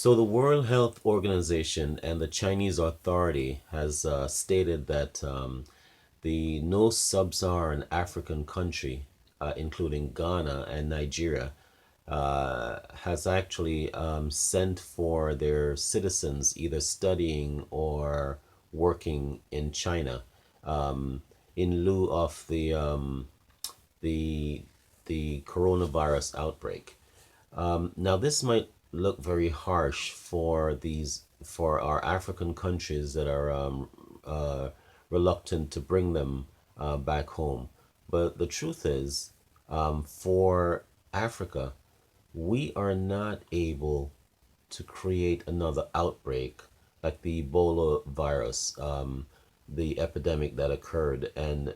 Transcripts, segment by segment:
So the World Health Organization and the Chinese authority has stated that the no sub-Saharan African country, including Ghana and Nigeria, has actually sent for their citizens either studying or working in China in lieu of the the coronavirus outbreak. Now, this might look very harsh for our African countries that are reluctant to bring them back home, but the truth is, for Africa, we are not able to create another outbreak like the Ebola virus, the epidemic that occurred and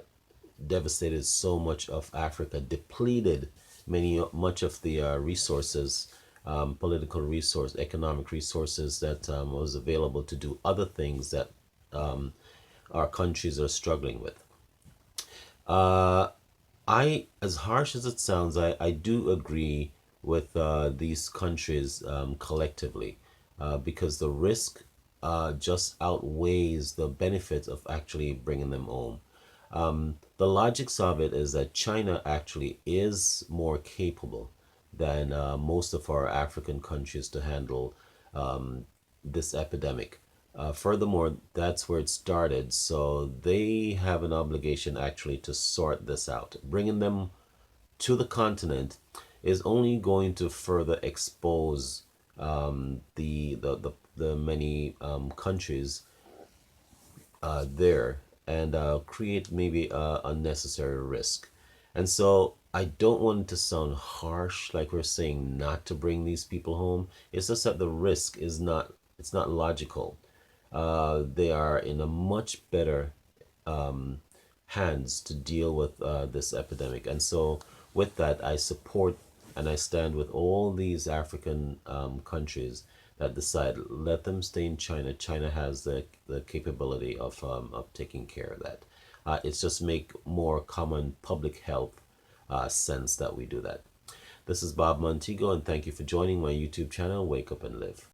devastated so much of Africa, depleted much of the resources, political resource, economic resources that was available to do other things that um, our countries are struggling with. Uh, as harsh as it sounds, I do agree with these countries collectively because the risk just outweighs the benefit of actually bringing them home. The logics of it is that China actually is more capable than most of our African countries to handle this epidemic. Furthermore, that's where it started, so they have an obligation actually to sort this out. Bringing them to the continent is only going to further expose the many countries there and create maybe unnecessary risk. And so I don't want it to sound harsh, like we're saying not to bring these people home. It's just that the risk is not, it's not logical. They are in a much better hands to deal with this epidemic. And so with that, I support and I stand with all these African countries that decide let them stay in China. China has the capability of taking care of that. It's just make more common public health sense that we do that. This is Bob Montego, and thank you for joining my YouTube channel, Wake Up and Live.